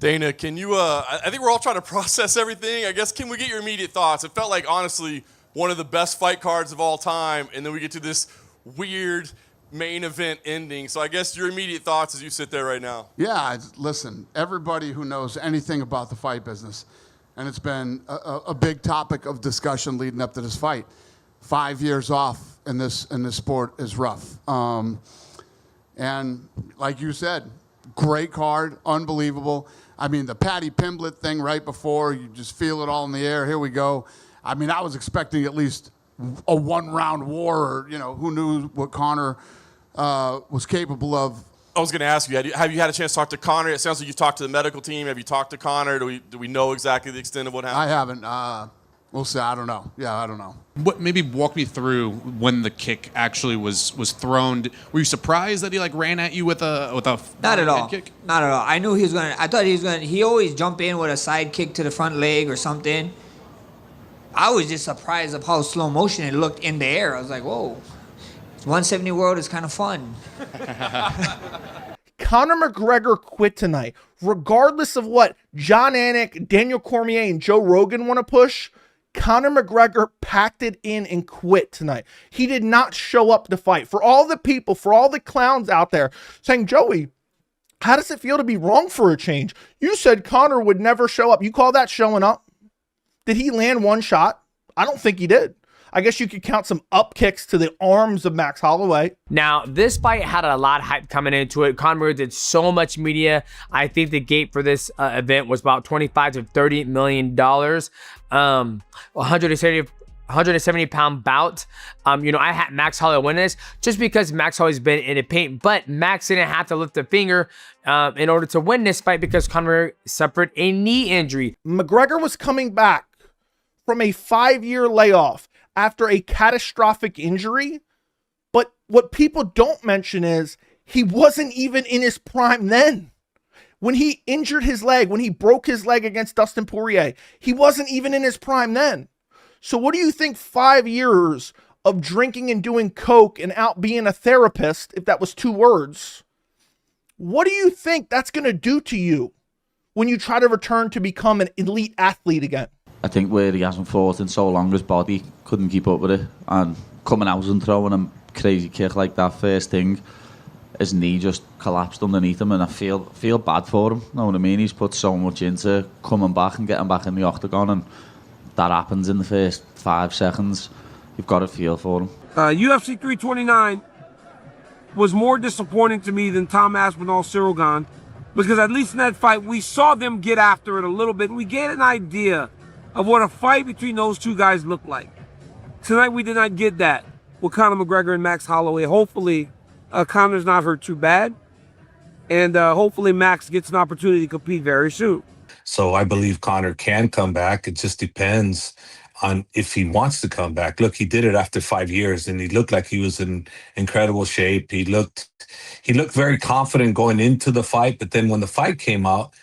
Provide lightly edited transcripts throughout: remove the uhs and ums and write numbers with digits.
Dana, can you, I think we're all trying to process everything. I guess, can we get your immediate thoughts? It felt like, honestly, one of the best fight cards of all time, and then we get to this weird main event ending. So I guess your immediate thoughts as you sit there right now. Yeah, listen, everybody who knows anything about the fight business, and it's been a big topic of discussion leading up to this fight, 5 years off in this sport is rough. And like you said, great card, unbelievable. I mean, the Paddy Pimblett thing right before, you just feel it all in the air. Here we go. I mean, I was expecting at least a one-round war, or, who knew what Conor was capable of. I was going to ask you, have you had a chance to talk to Conor? It sounds like you've talked to the medical team. Have you talked to Conor? Do we know exactly the extent of what happened? I haven't. We'll see. I don't know. Yeah, I don't know. Maybe walk me through when the kick actually was thrown. Were you surprised that he ran at you with a not at all kick? Not at all. I knew he was gonna. I thought he was gonna. He always jump in with a side kick to the front leg or something. I was just surprised of how slow motion it looked in the air. I was like, whoa, 170 world is kind of fun. Conor McGregor quit tonight, regardless of what John Anik, Daniel Cormier, and Joe Rogan want to push. Conor McGregor packed it in and quit tonight. He did not show up to fight. For all the people, for all the clowns out there saying, Joey, how does it feel to be wrong for a change? You said Conor would never show up. You call that showing up? Did he land one shot? I don't think he did. I guess you could count some up kicks to the arms of Max Holloway. Now, this fight had a lot of hype coming into it. Conor did so much media. I think the gate for this event was about $25 to $30 million. 170-pound bout. I had Max Holloway win this just because Max Holloway's been in the paint, but Max didn't have to lift a finger in order to win this fight because Conor suffered a knee injury. McGregor was coming back from a 5-year layoff after a catastrophic injury, but what people don't mention is he wasn't even in his prime then. When he injured his leg, when he broke his leg against Dustin Poirier, he wasn't even in his prime then. So what do you think 5 years of drinking and doing coke and out being a therapist, if that was 2 words, what do you think that's going to do to you when you try to return to become an elite athlete again? I think where he hasn't fought in so long, his body couldn't keep up with it. And coming out and throwing a crazy kick like that first thing, his knee just collapsed underneath him, and I feel bad for him. Know what I mean? He's put so much into coming back and getting back in the octagon, and that happens in the first 5 seconds. You've got to feel for him. UFC 329 was more disappointing to me than Tom Aspinall Cyril Gane, because at least in that fight we saw them get after it a little bit. We get an idea of what a fight between those two guys looked like. Tonight we did not get that with Conor McGregor and Max Holloway. Hopefully Conor's not hurt too bad, and hopefully Max gets an opportunity to compete very soon. So I believe Conor can come back. It just depends on if he wants to come back. Look, he did it after 5 years, and he looked like he was in incredible shape. He looked very confident going into the fight, but then when the fight came out,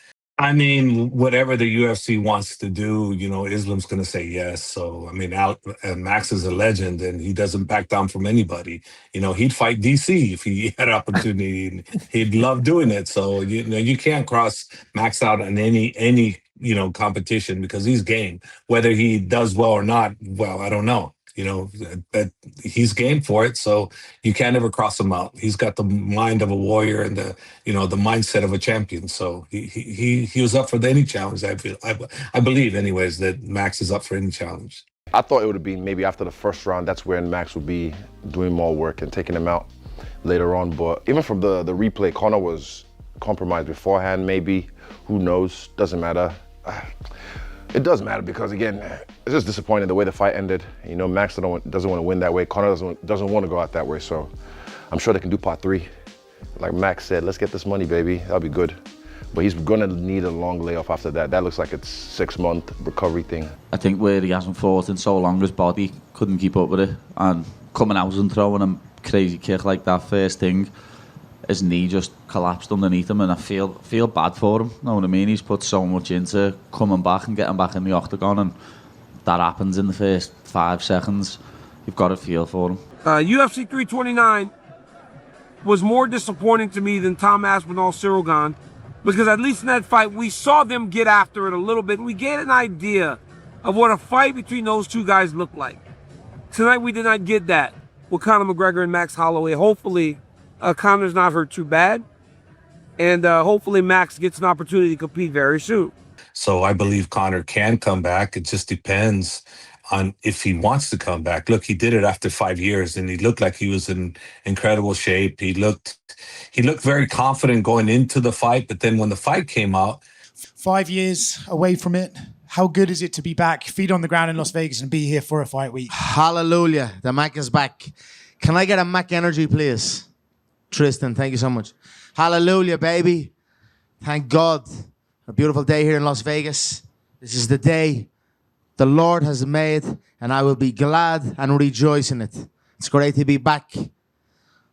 I mean, whatever the UFC wants to do, Islam's going to say yes. So, I mean, Max is a legend, and he doesn't back down from anybody. He'd fight DC if he had an opportunity, and he'd love doing it. So, you can't cross Max out on any competition, because he's game. Whether he does well or not, well, I don't know. But he's game for it, so you can't ever cross him out. He's got the mind of a warrior and the mindset of a champion. So he was up for any challenge. I believe, anyways, that Max is up for any challenge. I thought it would have been maybe after the first round. That's when Max would be doing more work and taking him out later on. But even from the replay, Conor was compromised beforehand. Maybe, who knows? Doesn't matter. It does matter because, again, it's just disappointing the way the fight ended. Max doesn't want to win that way. Conor doesn't want to go out that way. So I'm sure they can do part 3. Like Max said, let's get this money, baby. That'll be good. But he's going to need a long layoff after that. That looks like it's 6-month recovery thing. I think where he hasn't fought in so long, his body couldn't keep up with it. And coming out and throwing a crazy kick like that first thing, his knee just collapsed underneath him, and I feel bad for him. Know what I mean? He's put so much into coming back and getting back in the octagon, and that happens in the first 5 seconds. You've got to feel for him. UFC 329 was more disappointing to me than Tom Aspinall Cyril Gane, Because at least in that fight, we saw them get after it a little bit, and we get an idea of what a fight between those two guys looked like. Tonight, we did not get that with Conor McGregor and Max Holloway. Hopefully, Conor's not hurt too bad, and hopefully Max gets an opportunity to compete very soon. So I believe Conor can come back. It just depends on if he wants to come back. Look, he did it after 5 years, and he looked like he was in incredible shape. He looked very confident going into the fight, but then when the fight came out, 5 years away from it, how good is it to be back, feet on the ground in Las Vegas, and be here for a fight week? Hallelujah, the Mac is back. Can I get a Mac energy, please? Tristan, thank you so much. Hallelujah, baby. Thank God. A beautiful day here in Las Vegas. This is the day the Lord has made, and I will be glad and rejoice in it. It's great to be back.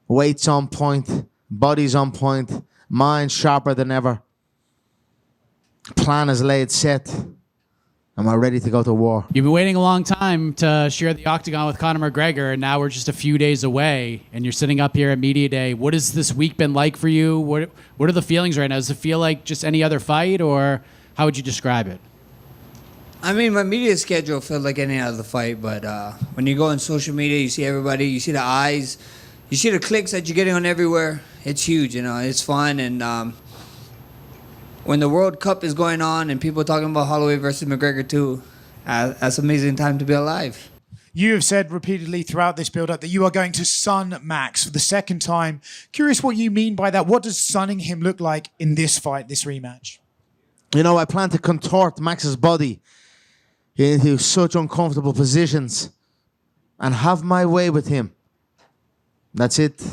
Weight's on point, body's on point, mind sharper than ever. Plan is laid, set. Am I ready to go to war? You've been waiting a long time to share the octagon with Conor McGregor, and now we're just a few days away, and you're sitting up here at Media Day. What has this week been like for you? What are the feelings right now? Does it feel like just any other fight, or how would you describe it? I mean, my media schedule felt like any other fight, but when you go on social media, you see everybody, you see the eyes, you see the clicks that you're getting on everywhere. It's huge, you know, it's fun, and when the World Cup is going on and people are talking about Holloway versus McGregor too, that's an amazing time to be alive. You have said repeatedly throughout this build-up that you are going to sun Max for the second time. Curious what you mean by that. What does sunning him look like in this fight, this rematch? You know, I plan to contort Max's body into such uncomfortable positions and have my way with him. That's it.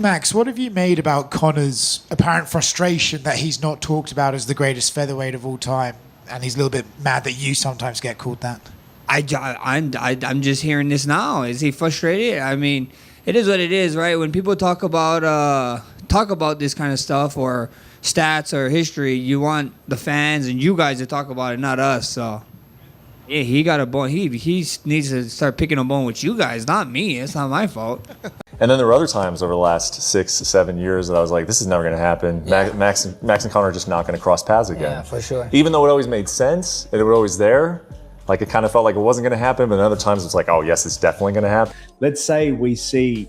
Max, what have you made about Conor's apparent frustration that he's not talked about as the greatest featherweight of all time, and he's a little bit mad that you sometimes get called that? I'm just hearing this now. Is he frustrated? I mean, it is what it is, right? When people talk about this kind of stuff or stats or history, you want the fans and you guys to talk about it, not us. So yeah, he got a bone. He needs to start picking a bone with you guys, not me. It's not my fault. And then there were other times over the last 6 to 7 years that I was like, this is never going to happen. Yeah. Max and Conor are just not going to cross paths again. Yeah, for sure. Even though it always made sense and it was always there, like it kind of felt like it wasn't going to happen, but then other times it's like, oh yes, it's definitely going to happen. Let's say we see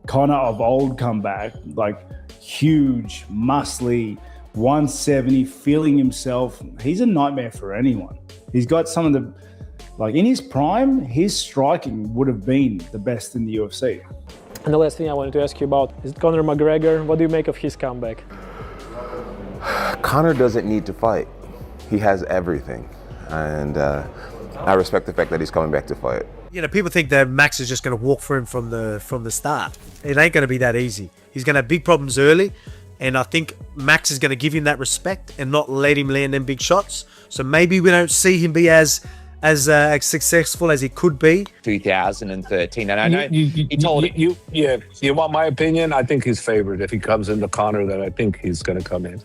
Conor of old come back, like huge, muscly, 170, feeling himself. He's a nightmare for anyone. He's got some of the, like in his prime, his striking would have been the best in the UFC. And the last thing I wanted to ask you about is Conor McGregor. What do you make of his comeback? Conor doesn't need to fight. He has everything. And I respect the fact that he's coming back to fight. You know, people think that Max is just going to walk for him from the start. It ain't going to be that easy. He's going to have big problems early, and I think Max is going to give him that respect and not let him land them big shots. So maybe we don't see him be as successful as he could be. 2013, and I know he told it. You want my opinion? I think he's favored if he comes into Conor. That I think he's going to come in.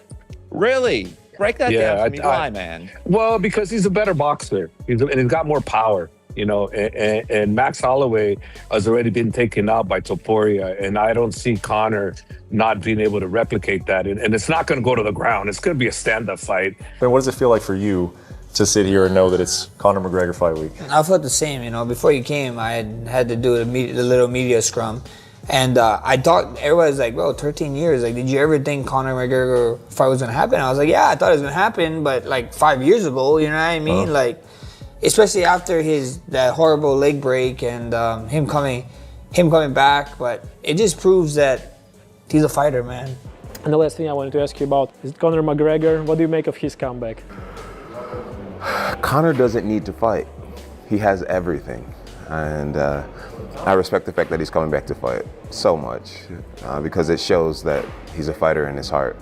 Really? Break that down for me. Why, man? Well, because he's a better boxer. He's got more power, you know. And Max Holloway has already been taken out by Topuria, and I don't see Conor not being able to replicate that. And it's not going to go to the ground. It's going to be a stand-up fight. But what does it feel like for you to sit here and know that it's Conor McGregor fight week? I felt the same, you know. Before you came, I had to do the little media scrum. And I thought, everybody's like, bro, 13 years. Like, did you ever think Conor McGregor fight was going to happen? I was like, yeah, I thought it was going to happen, but like 5 years ago, you know what I mean? Like, especially after that horrible leg break and him coming back. But it just proves that he's a fighter, man. And the last thing I wanted to ask you about is Conor McGregor. What do you make of his comeback? Conor doesn't need to fight. He has everything. And I respect the fact that he's coming back to fight so much because it shows that he's a fighter in his heart.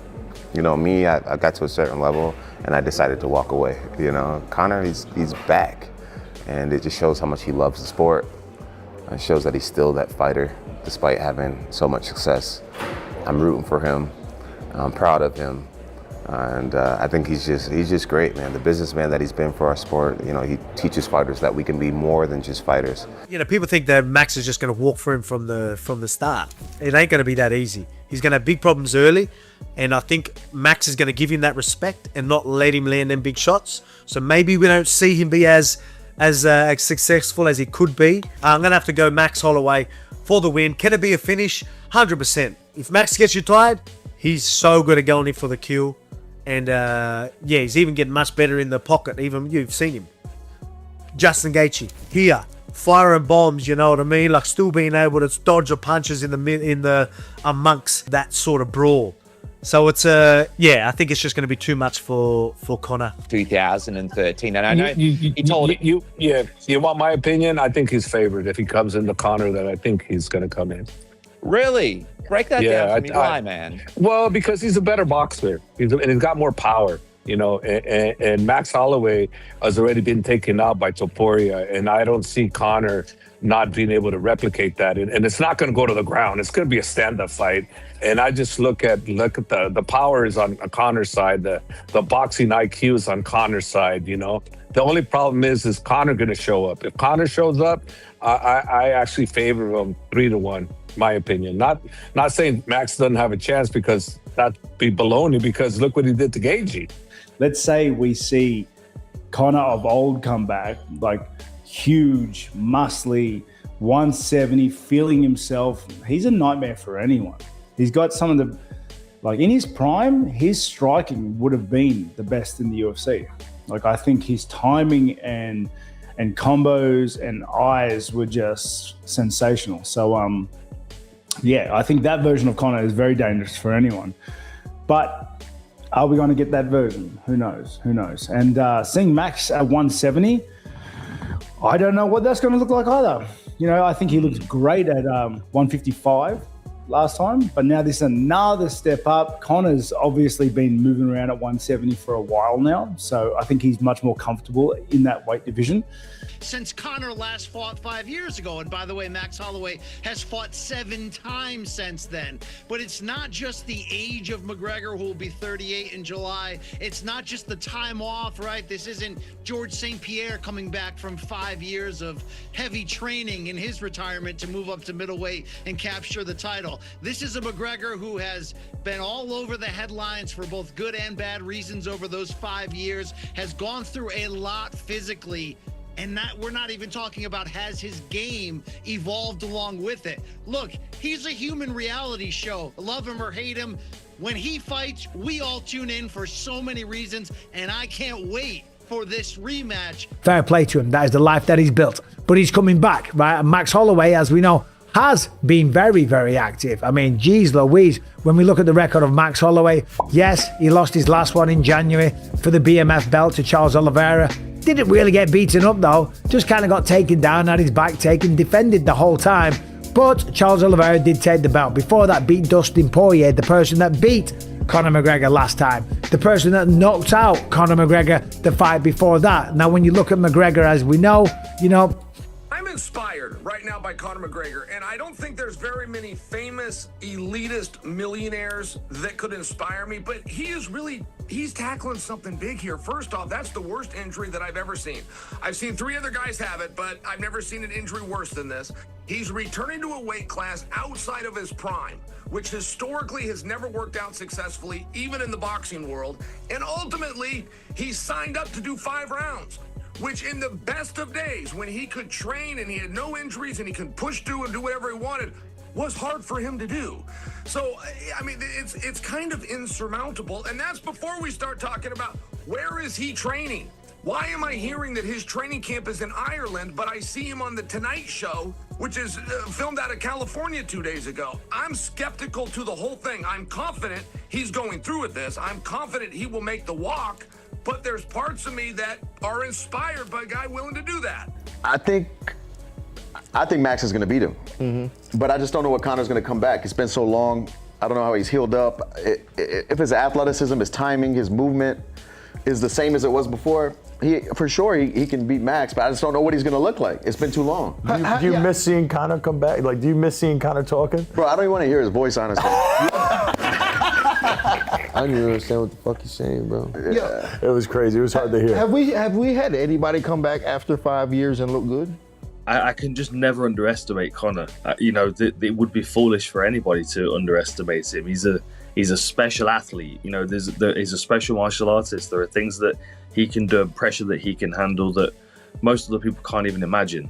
You know, me, I got to a certain level and I decided to walk away. You know, Conor, he's back, and it just shows how much he loves the sport. It shows that he's still that fighter despite having so much success. I'm rooting for him. I'm proud of him. And I think he's just great, man. The businessman that he's been for our sport, you know, he teaches fighters that we can be more than just fighters. You know, people think that Max is just going to walk for him from the start. It ain't going to be that easy. He's going to have big problems early. And I think Max is going to give him that respect and not let him land them big shots. So maybe we don't see him be as successful as he could be. I'm going to have to go Max Holloway for the win. Can it be a finish? 100%. If Max gets you tired, he's so good at going in for the kill. And he's even getting much better in the pocket. Even you've seen him. Justin Gaethje here, firing bombs. You know what I mean? Like still being able to dodge the punches in the amongst that sort of brawl. So it's I think it's just going to be too much for Conor. 2013, and I know he told it. You want my opinion? I think he's favored if he comes into Conor. That I think he's going to come in. Really? Break that down for me. Why, man? Well, because he's a better boxer. He's got more power, you know. And Max Holloway has already been taken out by Topuria, and I don't see Conor not being able to replicate that. And it's not going to go to the ground. It's going to be a stand-up fight. And I just look at the power is on Conor's side. The boxing IQ is on Conor's side. You know, the only problem is Conor going to show up? If Conor shows up, I actually favor him 3-1. My opinion. Not saying Max doesn't have a chance, because that'd be baloney, because look what he did to Gaethje. Let's say we see Conor of old come back, like huge, muscly, 170, feeling himself. He's a nightmare for anyone. He's got some of the, like in his prime, his striking would have been the best in the UFC. Like I think his timing and combos and eyes were just sensational. So I think that version of Conor is very dangerous for anyone. But are we going to get that version? Who knows? And seeing Max at 170, I don't know what that's going to look like either. You know, I think he looked great at 155 last time, but now this is another step up. Conor's obviously been moving around at 170 for a while now, so I think he's much more comfortable in that weight division. Since Conor last fought 5 years ago, and by the way, Max Holloway has fought 7 times since then. But it's not just the age of McGregor, who will be 38 in July. It's not just the time off, right? This isn't George St. Pierre coming back from 5 years of heavy training in his retirement to move up to middleweight and capture the title. This is a McGregor who has been all over the headlines for both good and bad reasons over those 5 years, has gone through a lot physically. And that we're not even talking about has his game evolved along with it. Look, he's a human reality show. Love him or hate him. When he fights, we all tune in for so many reasons, and I can't wait for this rematch. Fair play to him. That is the life that he's built. But he's coming back, right? And Max Holloway, as we know, has been very, very active. I mean, geez Louise, when we look at the record of Max Holloway, yes, he lost his last one in January for the BMF belt to Charles Oliveira. Didn't really get beaten up though, just kind of got taken down, had his back taken, defended the whole time. But Charles Oliveira did take the belt. Before that, beat Dustin Poirier, the person that beat Conor McGregor last time. The person that knocked out Conor McGregor the fight before that. Now, when you look at McGregor, as we know, you know, I'm inspired right now by Conor McGregor, and I don't think there's very many famous, elitist millionaires that could inspire me, but he's tackling something big here. First off, that's the worst injury that I've ever seen. I've seen 3 other guys have it, but I've never seen an injury worse than this. He's returning to a weight class outside of his prime, which historically has never worked out successfully, even in the boxing world, and ultimately, he's signed up to do 5 rounds. Which in the best of days, when he could train and he had no injuries and he could push through and do whatever he wanted, was hard for him to do. So, I mean, it's kind of insurmountable. And that's before we start talking about where is he training? Why am I hearing that his training camp is in Ireland, but I see him on The Tonight Show, which is filmed out of California 2 days ago? I'm skeptical to the whole thing. I'm confident he's going through with this. I'm confident he will make the walk. But there's parts of me that are inspired by a guy willing to do that. I think Max is going to beat him. But I just don't know what Conor's going to come back. It's been so long. I don't know how he's healed up. If his athleticism, his timing, his movement is the same as it was before, he can beat Max, but I just don't know what he's going to look like. It's been too long. Do you miss seeing Conor come back? Like, do you miss seeing Conor talking? Bro, I don't even want to hear his voice, honestly. I don't even understand what the fuck he's saying, bro. Yeah. It was crazy. It was hard to hear. Have we had anybody come back after 5 years and look good? I can just never underestimate Conor. It would be foolish for anybody to underestimate him. He's a special athlete. He's a special martial artist. There are things that he can do, pressure that he can handle that most other people can't even imagine.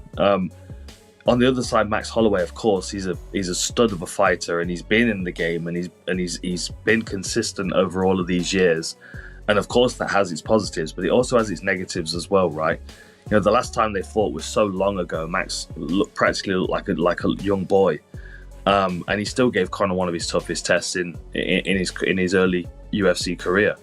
On the other side, Max Holloway, of course, he's a stud of a fighter, and he's been in the game, and he's been consistent over all of these years. And of course, that has its positives, but it also has its negatives as well, right? The last time they fought was so long ago. Max practically looked like a young boy, and he still gave Conor one of his toughest tests in his early UFC career.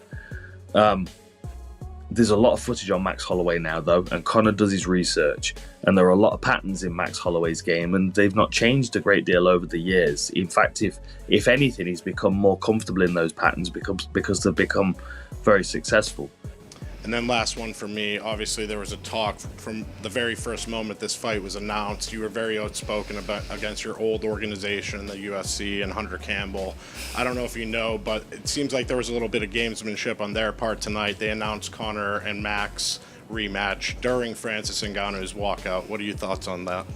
There's a lot of footage on Max Holloway now, though, and Conor does his research, and there are a lot of patterns in Max Holloway's game, and they've not changed a great deal over the years. In fact, if anything, he's become more comfortable in those patterns because they've become very successful. And then last one for me, obviously there was a talk from the very first moment this fight was announced. You were very outspoken against your old organization, the UFC, and Hunter Campbell. I don't know if you know, but it seems like there was a little bit of gamesmanship on their part tonight. They announced Conor and Max rematch during Francis Ngannou's walkout. What are your thoughts on that?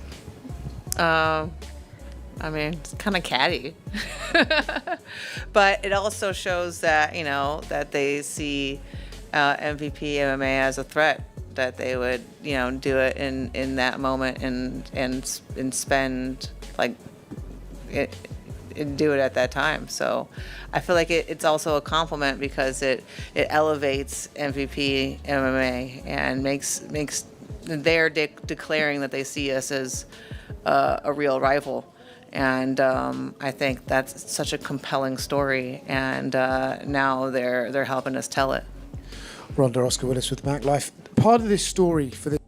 I mean, it's kind of catty. But it also shows that, that they see MVP MMA as a threat, that they would, do it in that moment and spend it and do it at that time. So I feel like it's also a compliment because it elevates MVP MMA and makes they're declaring that they see us as a real rival. And I think that's such a compelling story, and now they're helping us tell it. Ronda Oscar Willis with MacLife. Part of this story for this